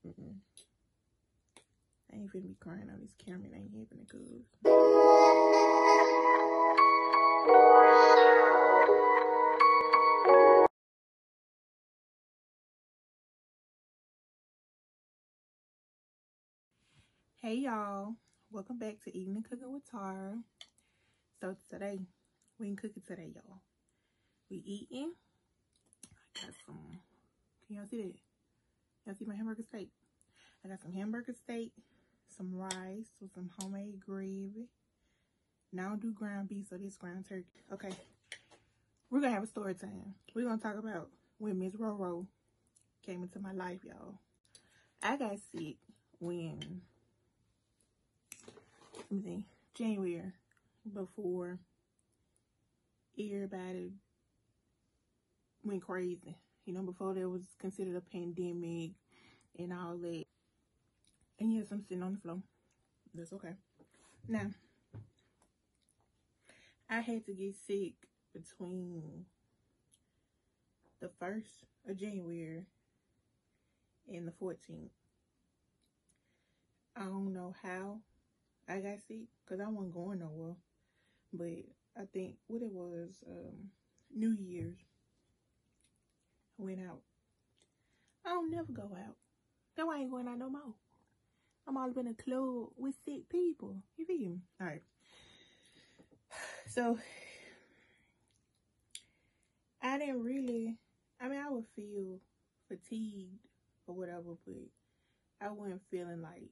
I ain't finna be crying on this camera. It ain't happening, cuz. Hey y'all, welcome back to Eating and Cooking with Tara. So today, we ain't cooking today, y'all. We eating. I got some, can y'all see that? Y'all see my hamburger steak? I got some hamburger steak, some rice with some homemade gravy. Now I don't do ground beef, so this ground turkey. Okay, we're gonna have a story time. We're gonna talk about when Miss Roro came into my life, y'all. I got sick when, let me see, January, before everybody went crazy. You know, before there was considered a pandemic and all that. And yes, I'm sitting on the floor. That's okay. Now, I had to get sick between the 1st of January and the 14th. I don't know how I got sick because I wasn't going nowhere. But I think what it was, New Year's, I went out. I don't never go out. That's why I ain't going out no more. I'm all up in a club with sick people. You feel me? All right. So, I didn't really, I mean, I would feel fatigued or whatever, but I wasn't feeling like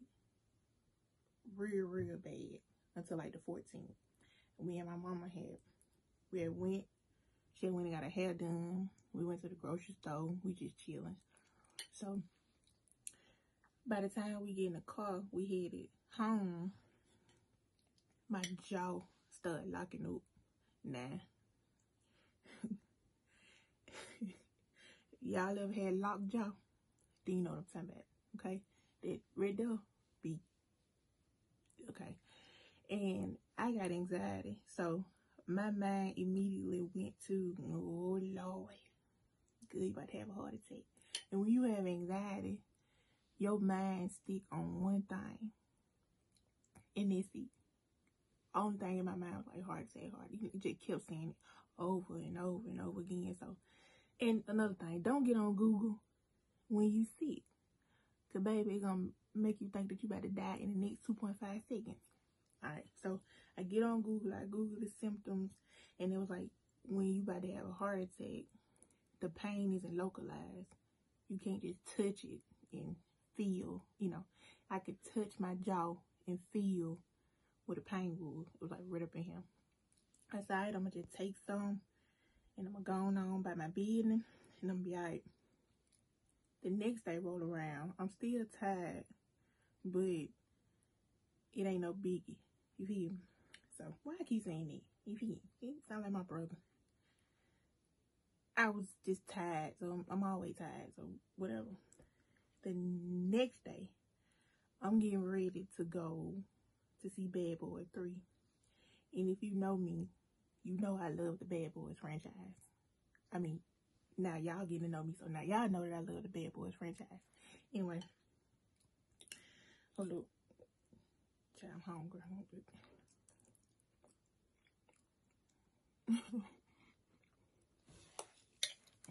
real bad until like the 14th. Me and my mama we had went, she went and got her hair done. We went to the grocery store. We just chilling. So, by the time we get in the car, we headed home. My jaw started locking up. Nah. Y'all ever had locked jaw? Then you know what I'm talking about, okay? That right there be, okay. And I got anxiety, so my mind immediately went to, oh Lord, good, you about to have a heart attack. And when you have anxiety, your mind stick on one thing, and that's it. Only thing in my mind was like heart attack, heart. You just kept saying it over and over and over again. So, and another thing, don't get on Google when you sick, cause baby, it's gonna make you think that you about to die in the next 2.5 seconds. All right, so I get on Google, I Google the symptoms, and it was like, when you about to have a heart attack, the pain isn't localized. You can't just touch it and feel, you know. I could touch my jaw and feel where the pain was. It was like right up in here. I said, all right, I'm gonna just take some, and I'm gonna go on by my business, and I'm gonna be all right. The next day roll around, I'm still tired, but it ain't no biggie. You feel me? So, why I keep saying that? You feel me? It sound like my brother. I was just tired, so I'm always tired, so whatever. The next day, I'm getting ready to go to see Bad Boys 3. And if you know me, you know I love the Bad Boys franchise. I mean, now y'all getting to know me, so now y'all know that I love the Bad Boys franchise. Anyway, hold up. I'm hungry.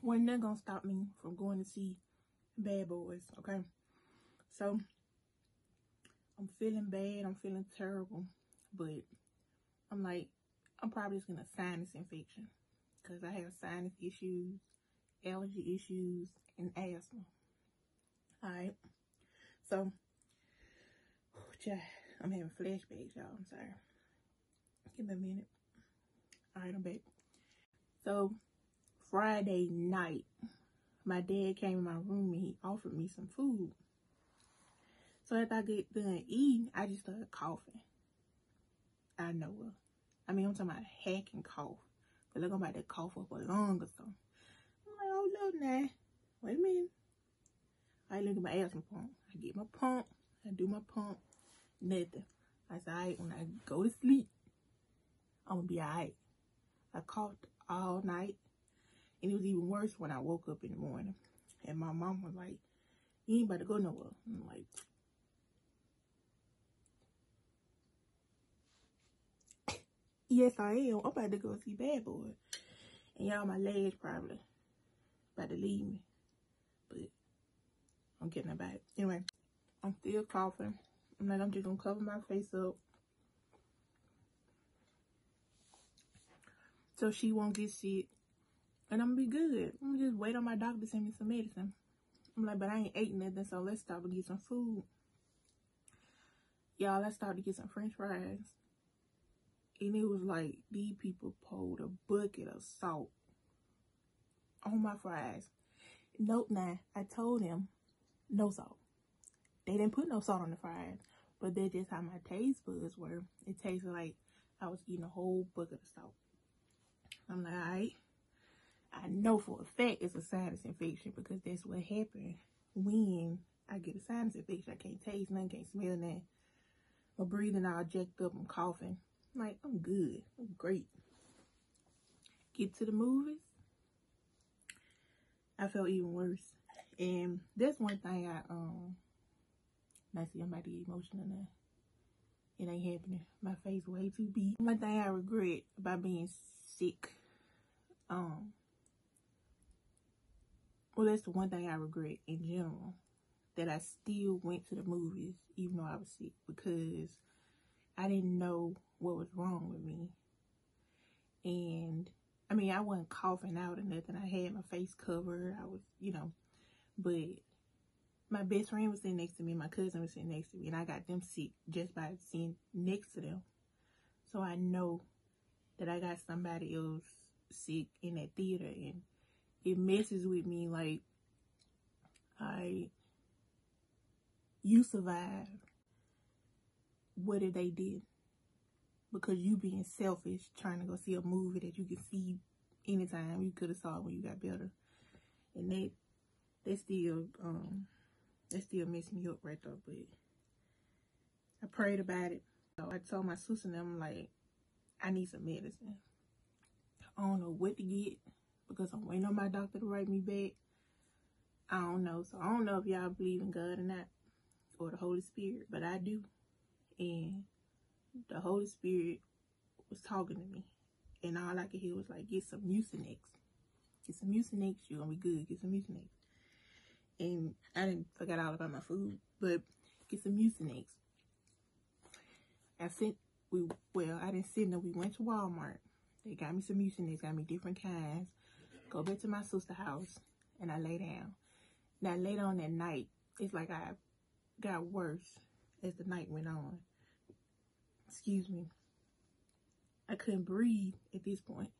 Wasn't that gonna stop me from going to see Bad Boys, okay? So, I'm feeling bad, I'm feeling terrible, but I'm like, I'm probably just getting a sinus infection because I have sinus issues, allergy issues, and asthma. Alright, so, I'm having flashbacks, y'all, I'm sorry. Give me a minute. Alright, I'm back. So, Friday night, my dad came in my room and he offered me some food. So after I get done eating, I just started coughing. I know it. I mean, I'm talking about hacking cough. But look, I'm about to cough up a lung or something. I'm like, oh, look now. Wait a minute. I look at my asthma pump. I get my pump. I do my pump. Nothing. I said, all right, when I go to sleep, I'm going to be all right. I coughed all night. And it was even worse when I woke up in the morning. And my mom was like, You ain't about to go nowhere. I'm like, yes, I am. I'm about to go see Bad Boy. And y'all, my legs probably about to leave me. But I'm getting about it. Anyway, I'm still coughing. I'm like, I'm just gonna cover my face up so she won't get sick. And I'm gonna be good. I'm gonna just wait on my doctor to send me some medicine. I'm like, but I ain't ate nothing, so let's stop and get some food. Y'all, I started to get some french fries. And it was like, these people poured a bucket of salt on my fries. Nope, nah, I told them, no salt. They didn't put no salt on the fries. But that's just how my taste buds were. It tasted like I was eating a whole bucket of salt. I'm like, alright. I know for a fact it's a sinus infection because that's what happened when I get a sinus infection. I can't taste nothing, can't smell nothing. My breathing all jacked up, I'm coughing. I'm like, I'm good, I'm great. Get to the movies, I felt even worse. And that's one thing I see, I'm about to get emotional now. It ain't happening. My face way too big. One thing I regret about being sick, well, that's the one thing I regret in general, that I still went to the movies even though I was sick, because I didn't know what was wrong with me. And I mean, I wasn't coughing out or nothing. I had my face covered. I was, you know, but my best friend was sitting next to me. My cousin was sitting next to me, and I got them sick just by sitting next to them. So I know that I got somebody else sick in that theater, and it messes with me like, you survived. What if they did? Because you being selfish, trying to go see a movie that you can see anytime. You could have saw it when you got better. And that still messed me up right there. But I prayed about it. So I told my sister and them, like, I need some medicine. I don't know what to get because I'm waiting on my doctor to write me back. I don't know. So I don't know if y'all believe in God or not, or the Holy Spirit, but I do. And the Holy Spirit was talking to me, and all I could hear was like, get some Mucinex. Get some Mucinex, you're gonna be good. Get some Mucinex. And I didn't forget all about my food, but get some Mucinex. I didn't sit there. We went to Walmart. They got me some Mucinex, got me different kinds. Go back to my sister's house, and I lay down. Now later on that night, it's like I got worse as the night went on. Excuse me. I couldn't breathe at this point.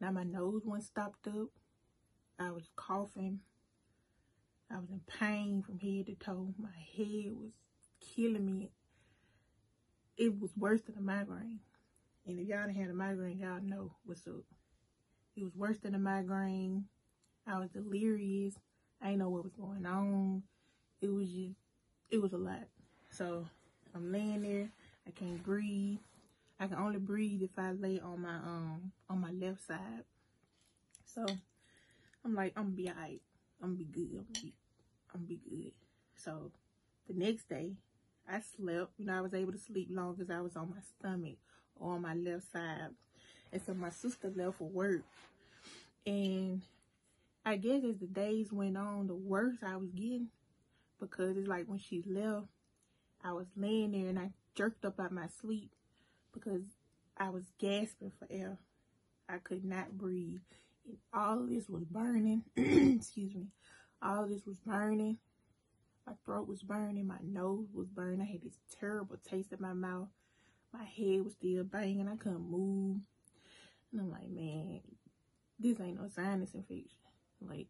Now my nose wasn't stopped up. I was coughing. I was in pain from head to toe. My head was killing me. It was worse than a migraine. And if y'all done had a migraine, y'all know what's up. It was worse than a migraine. I was delirious. I didn't know what was going on. It was a lot. So I'm laying there. I can't breathe. I can only breathe if I lay on my left side. So I'm like, I'm gonna be alright. I'm gonna be good. I'm gonna be good. So the next day, I slept. You know, I was able to sleep long because I was on my stomach or on my left side. And so my sister left for work. And I guess as the days went on, the worse I was getting, because it's like when she left, I was laying there and I jerked up out my sleep because I was gasping for air. I could not breathe. And all of this was burning. Excuse me. All of this was burning. My throat was burning. My nose was burning. I had this terrible taste in my mouth. My head was still banging. I couldn't move. And I'm like, man, this ain't no sinus infection. Like,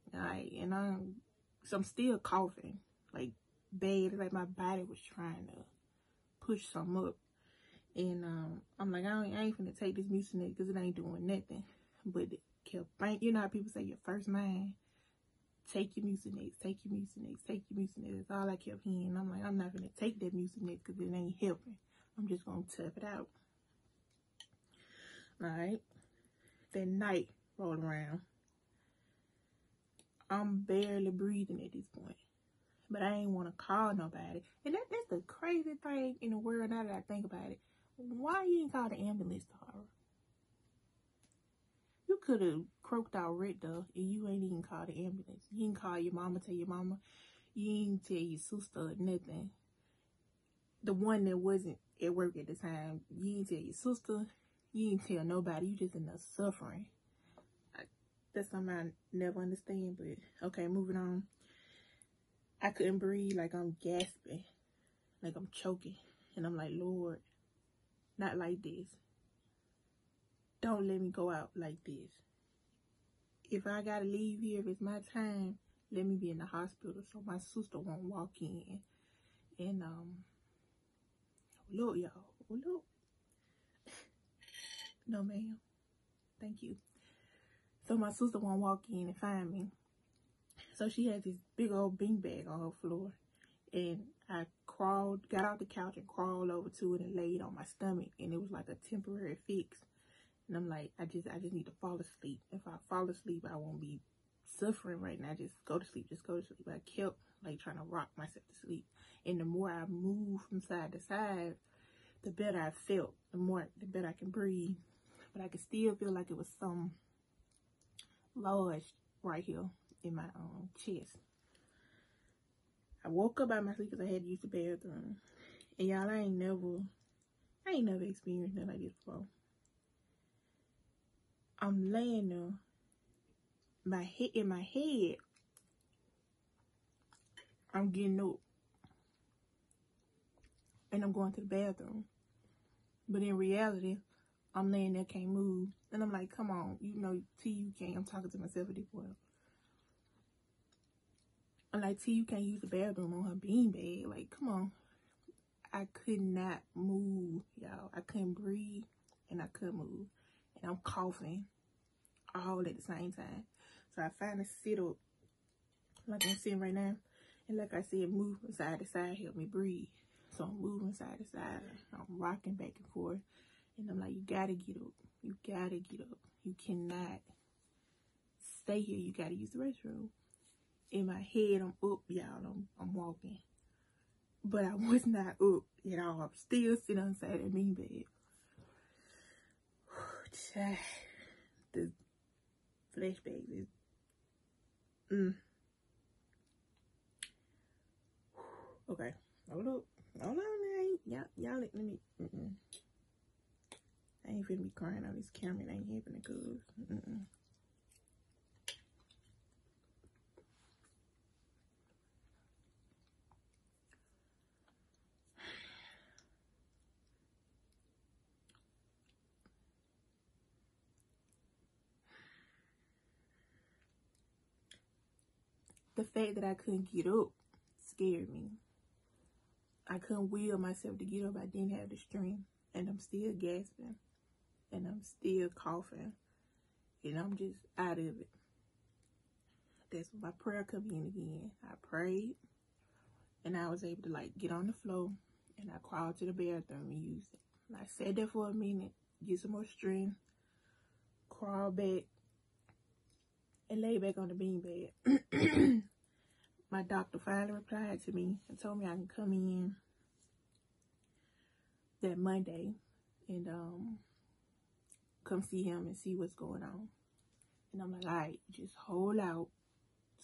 so I'm still coughing. Like, bad. Like my body was trying to push something up. And I'm like, I ain't finna take this Mucinex because it ain't doing nothing. But it kept bang. You know how people say your first mind? Take your Mucinex, take your Mucinex, take your Mucinex. That's all I kept hearing. I'm like, I'm not gonna take that Mucinex because it ain't helping. I'm just gonna tough it out. Alright. That night rolled around. I'm barely breathing at this point. But I ain't want to call nobody. And that's the crazy thing in the world now that I think about it. Why you ain't call the ambulance, Tara? You could have croaked out right there and you ain't even call the ambulance. You didn't call your mama, tell your mama. You didn't tell your sister or nothing. The one that wasn't at work at the time. You didn't tell your sister. You didn't tell nobody. You just in there suffering. That's something I never understand. But okay, moving on. I couldn't breathe, like I'm gasping, like I'm choking. And I'm like, Lord, not like this. Don't let me go out like this. If I gotta leave here, if it's my time, let me be in the hospital so my sister won't walk in. And, look, y'all, look. No, ma'am. Thank you. So my sister won't walk in and find me. So she had this big old beanbag on her floor. And I got off the couch and crawled over to it and laid on my stomach. And it was like a temporary fix. And I'm like, I just need to fall asleep. If I fall asleep, I won't be suffering right now. Just go to sleep, just go to sleep. I kept like trying to rock myself to sleep. And the more I moved from side to side, the better I felt. The better I can breathe. But I could still feel like it was some lodged right here in my chest. I woke up out of my sleep because I had to use the bathroom. And y'all, I ain't never experienced nothing like this before. I'm laying there, in my head, I'm getting up. And I'm going to the bathroom. But in reality, I'm laying there, can't move. And I'm like, come on, you know, T, you can't. I'm talking to myself at this point. I'm like, T, you can't use the bathroom on her beanbag. Like, come on. I could not move, y'all. I couldn't breathe and I couldn't move. And I'm coughing all at the same time. So I finally sit up like I'm sitting right now. And like I said, move from side to side help me breathe. So I'm moving side to side. I'm rocking back and forth. And I'm like, you gotta get up. You gotta get up. You cannot stay here. You gotta use the restroom. In my head, I'm up, y'all. I'm walking. But I was not up at all. I'm still sitting on the side of the beanbag. The flashbacks is... Okay. Hold up. Hold on now. Y'all let me... I ain't finna be crying on this camera. It ain't happening, cuz. The fact that I couldn't get up scared me. I couldn't will myself to get up. I didn't have the strength. And I'm still gasping. And I'm still coughing. And I'm just out of it. That's when my prayer come in again. I prayed. And I was able to like get on the floor. And I crawled to the bathroom and used it. And I sat there for a minute. Get some more strength. Crawl back. And lay back on the beanbag. My doctor finally replied to me and told me I can come in that Monday and come see him and see what's going on. And I'm like, all right, just hold out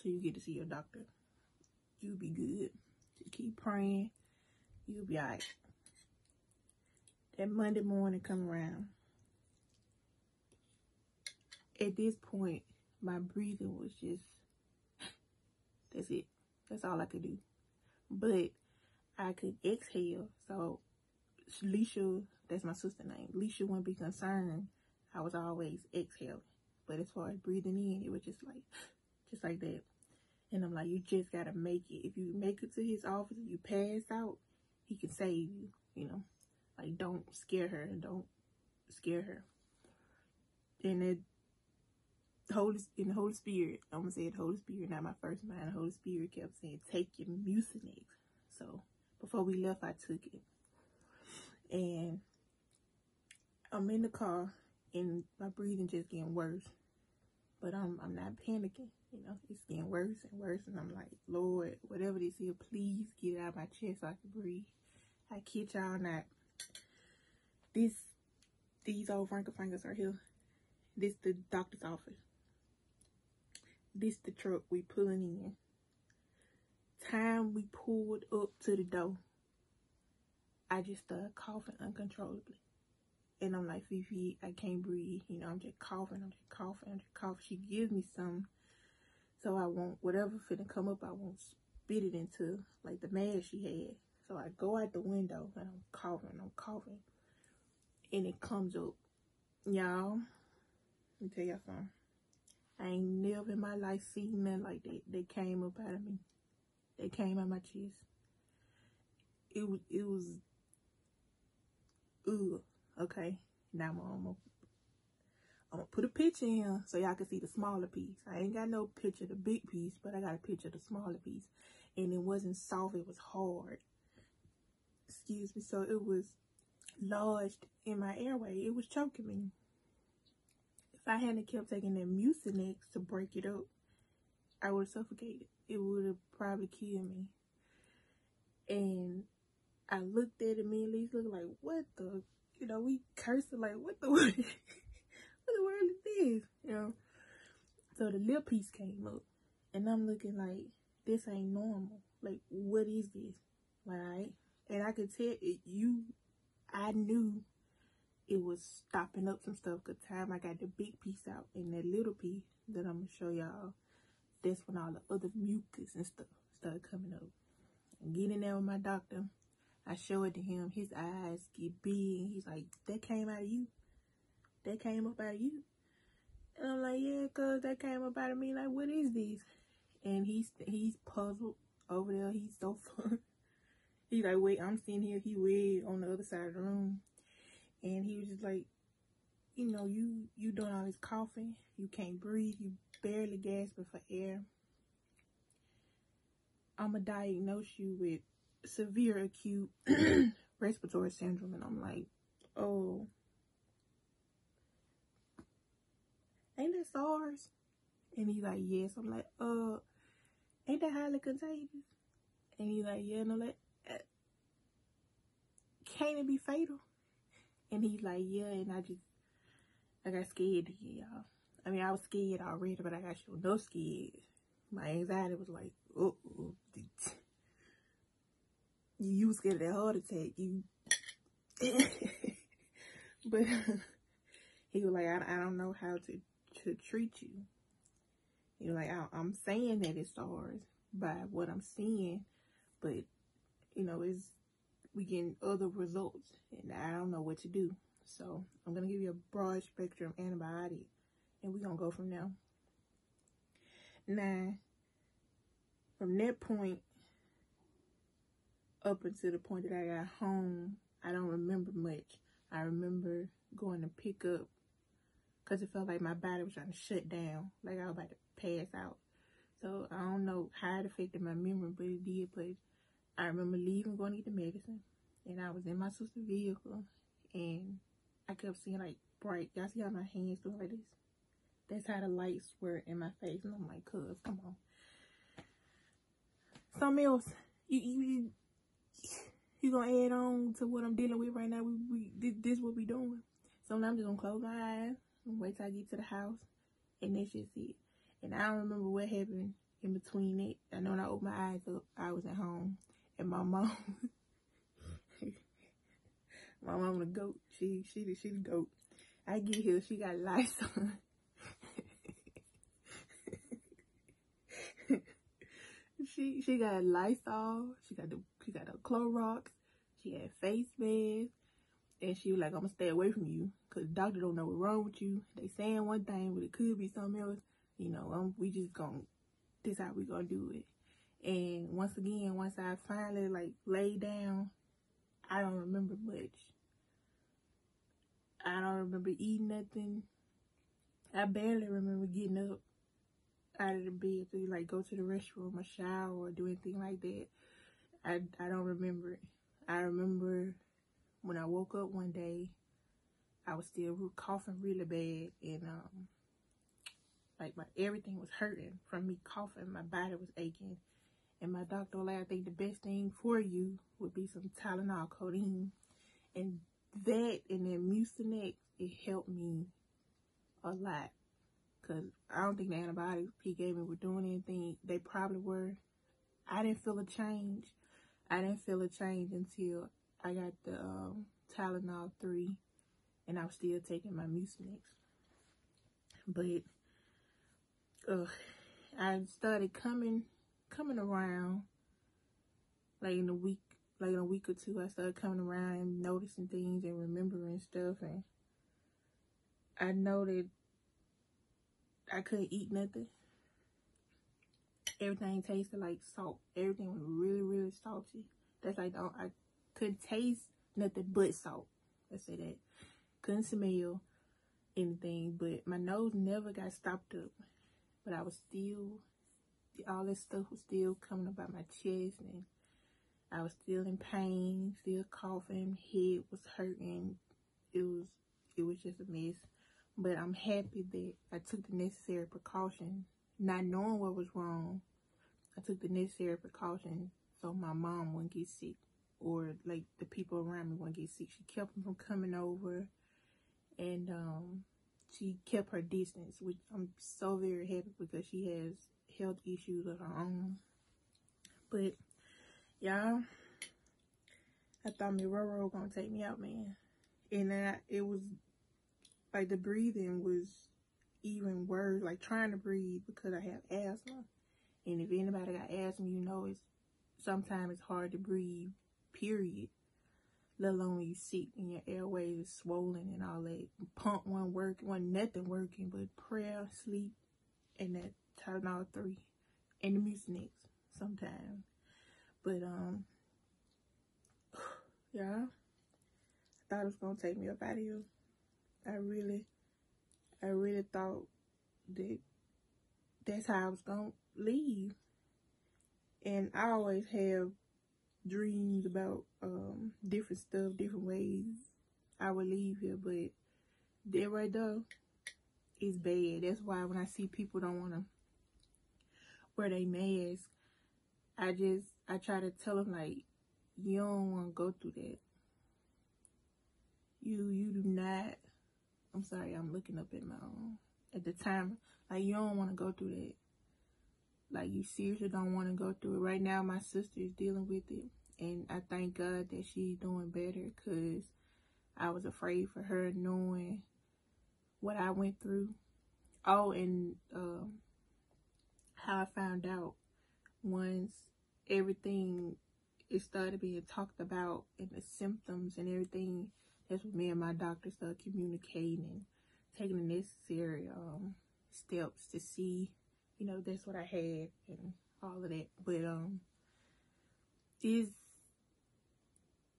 till you get to see your doctor. You'll be good. Just keep praying. You'll be all right. That Monday morning come around. At this point, my breathing was just, that's it. That's all I could do. But I could exhale. So, Leisha, that's my sister's name. Leisha wouldn't be concerned. I was always exhaling. But as far as breathing in, it was just like that. And I'm like, you just gotta make it. If you make it to his office and you pass out, he can save you, you know. Like, don't scare her and don't scare her. And the Holy Spirit, I'm gonna say the Holy Spirit, not my first mind. The Holy Spirit kept saying, take your Mucinex. So before we left, I took it. And I'm in the car and my breathing just getting worse. But I'm not panicking. You know, it's getting worse and worse. And I'm like, Lord, whatever this is, please get it out of my chest so I can breathe. I kid y'all not. These old Frankenfingers are here. This the doctor's office. This the truck we pulling in. Time we pulled up to the door, I just started coughing uncontrollably. And I'm like, Fifi, I can't breathe. You know, I'm just coughing. She gives me some, so I won't, whatever finna come up, I won't spit it into, like, the mask she had. So I go out the window, and I'm coughing. And it comes up. Y'all, let me tell y'all something. I ain't never in my life seen nothing like that. They came up out of me. They came out my chest. It was, ugh. Okay, now I'm gonna put a picture in so y'all can see the smaller piece. I ain't got no picture of the big piece, but I got a picture of the smaller piece. And it wasn't soft, it was hard. Excuse me. So it was lodged in my airway. It was choking me. If I hadn't kept taking that Mucinex to break it up, I would have suffocated. It would have probably killed me. And I looked at it immediately, looked like, what the, you know, we cursed it like, what the world, what the world is this, you know? So the lip piece came up, and I'm looking like, this ain't normal. Like, what is this? Right? And I could tell I knew it was stopping up some stuff. Good time I got the big piece out, and that little piece that I'm gonna show y'all, that's when all the other mucus and stuff started coming up. And getting there with my doctor, I show it to him. His eyes get big. He's like, that came out of you? That came up out of you? And I'm like, yeah, cuz that came up out of me. Like, what is this? And he's puzzled over there. He's so fun. He's like, wait, I'm sitting here. He way on the other side of the room. And he was just like, you know, you doing all this coughing. You can't breathe. You barely gasping for air. I'm going to diagnose you with severe acute respiratory syndrome. And I'm like, oh, ain't that SARS? And he's like, yes. I'm like, ain't that highly contagious? And he's like, yeah. And I'm like, can't it be fatal? And he's like, yeah. And I got scared again, y'all. I mean, I was scared already, but I got no scared. My anxiety was like, you was scared of that heart attack. But he was like, I don't know how to treat you. He was like, I'm saying that it's SARS by what I'm seeing, but you know, we getting other results, and I don't know what to do. So I'm gonna give you a broad spectrum antibiotic, and we're gonna go from there. Now, from that point up until the point that I got home, I don't remember much. I remember going to pick up, because it felt like my body was trying to shut down, like I was about to pass out. So I don't know how it affected my memory, but it did. But I remember leaving, going to get the medicine, and I was in my sister's vehicle, and I kept seeing like bright. Y'all see how my hands doing like this? That's how the lights were in my face, and I'm like, cuz, come on. Something else. You gonna add on to what I'm dealing with right now? This what we doing. So now I'm just gonna close my eyes and wait till I get to the house, and that's just it. And I don't remember what happened in between it. I know when I opened my eyes up, I was at home, and my mom, my mom the goat. She the goat. I get here, she got lights on. She got Lysol. She got the Clorox. She had face mask, and she was like, "I'm gonna stay away from you, cause the doctor don't know what's wrong with you. They saying one thing, but it could be something else. You know, we just gonna, this how we gonna do it." And once again, once I finally like laid down, I don't remember much. I don't remember eating nothing. I barely remember getting up out of the bed to like go to the restroom or shower or do anything like that. I don't remember it. I remember when I woke up one day, I was still coughing really bad, and Like everything was hurting from me coughing. My body was aching. And my doctor was like, I think the best thing for you would be some Tylenol codeine. And that and then Mucinex, it helped me a lot. Because I don't think the antibiotics he gave me were doing anything. They probably were. I didn't feel a change. I didn't feel a change until I got the Tylenol 3. And I was still taking my Mucinex. But I started coming around like in a week or two. I started coming around and noticing things and remembering stuff, and I noted I couldn't eat nothing. Everything tasted like salt. Everything was really, really salty. That's like I couldn't taste nothing but salt. Let's say that. Couldn't smell anything, but my nose never got stopped up. But I was still, all this stuff was still coming up out my chest, and I was still in pain, still coughing, head was hurting. It was just a mess. But I'm happy that I took the necessary precaution, not knowing what was wrong. I took the necessary precaution so my mom wouldn't get sick, or like the people around me wouldn't get sick. She kept them from coming over, and she kept her distance, which I'm so very happy because she has health issues of her own. But y'all, I thought me Roro gonna take me out, man. And it was like the breathing was even worse, like trying to breathe because I have asthma. And if anybody got asthma, you know sometimes it's hard to breathe, period. Let alone when you sick and your airways is swollen and all that. Pump wasn't nothing working but prayer, sleep, and that Tylenol 3 and the Mucinex sometimes. But yeah, I thought it was gonna take me up out of here. I really thought that that's how I was gonna leave. And I always have dreams about different stuff, different ways I would leave here, but that right there is bad. That's why when I see people don't want to wear their mask, I try to tell them, like, you don't want to go through that. You do not. I'm sorry, I'm looking up at my own at the time. Like, you don't want to go through that. Like, you seriously don't want to go through it. Right now, my sister is dealing with it. And I thank God that she's doing better, because I was afraid for her, knowing what I went through. Oh, and how I found out once everything started being talked about and the symptoms and everything. That's when me and my doctor started communicating and taking the necessary steps to see, that's what I had and all of that. But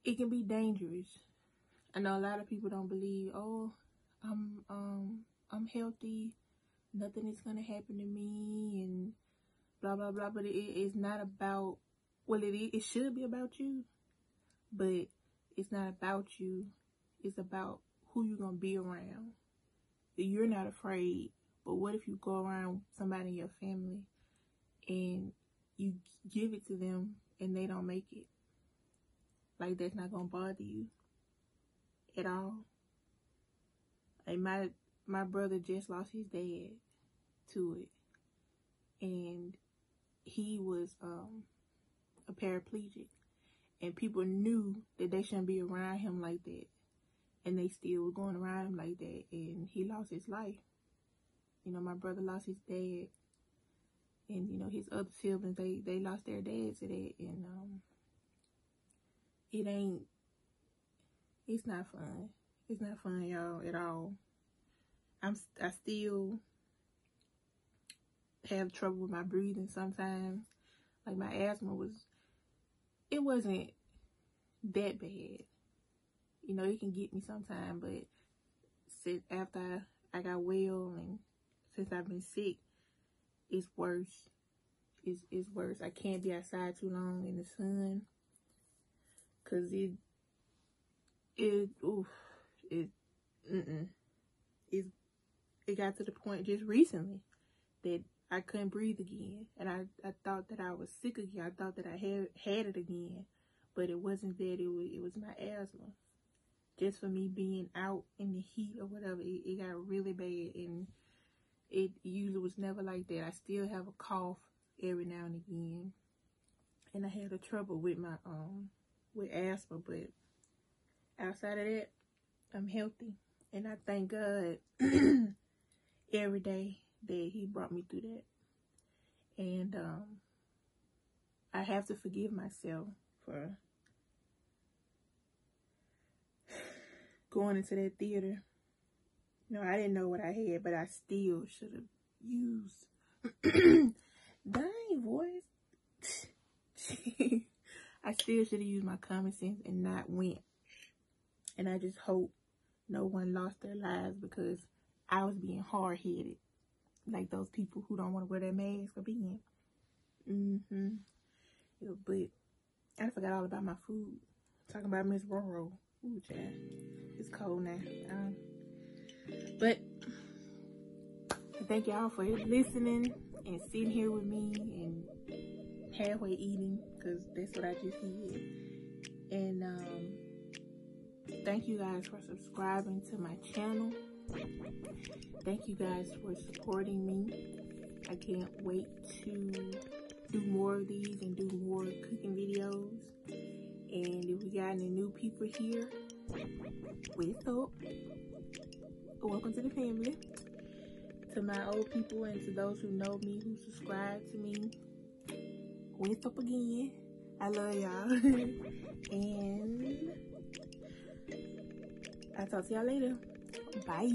it can be dangerous. I know a lot of people don't believe, oh, I'm healthy, nothing is gonna happen to me, and blah blah blah. But it is not about, well, it should be about you, but it's not about you. It's about who you're gonna be around. You're not afraid, but what if you go around somebody in your family and you give it to them and they don't make it? Like, that's not gonna bother you at all. Like, my brother just lost his dad to it, and he was a paraplegic, and people knew that they shouldn't be around him like that, and they still were going around him like that, and he lost his life. My brother lost his dad, and his other siblings, they lost their dads to that, and it's not fun. It's not fun, y'all, at all. I still have trouble with my breathing sometimes. Like, my asthma it wasn't that bad. It can get me sometimes, but since after I got well and since I've been sick, it's worse. It's worse. I can't be outside too long in the sun, cause it got to the point just recently. that I couldn't breathe again. And I thought that I was sick again. I thought that I had it again. But it wasn't that. It was my asthma. Just for me being out in the heat or whatever, it got really bad. And it usually was never like that. I still have a cough every now and again. And I had a trouble with my with asthma, but outside of that, I'm healthy. And I thank God every day that he brought me through that. And I have to forgive myself for going into that theater. You know, I didn't know what I had, but I still should have used dang voice. I still should have used my common sense and not went. And I just hope no one lost their lives because I was being hard-headed. Like those people who don't want to wear their mask or being. Yeah, but I forgot all about my food. Talking about Miss Roro. Ooh, child. It's cold now. But thank y'all for listening and sitting here with me and halfway eating, because that's what I just did. And thank you guys for subscribing to my channel. Thank you guys for supporting me. I can't wait to do more of these and do more cooking videos. And if we got any new people here, what's up? Welcome to the family. To my old people and to those who know me, who subscribe to me, what's up again? I love y'all. And I'll talk to y'all later. Bye.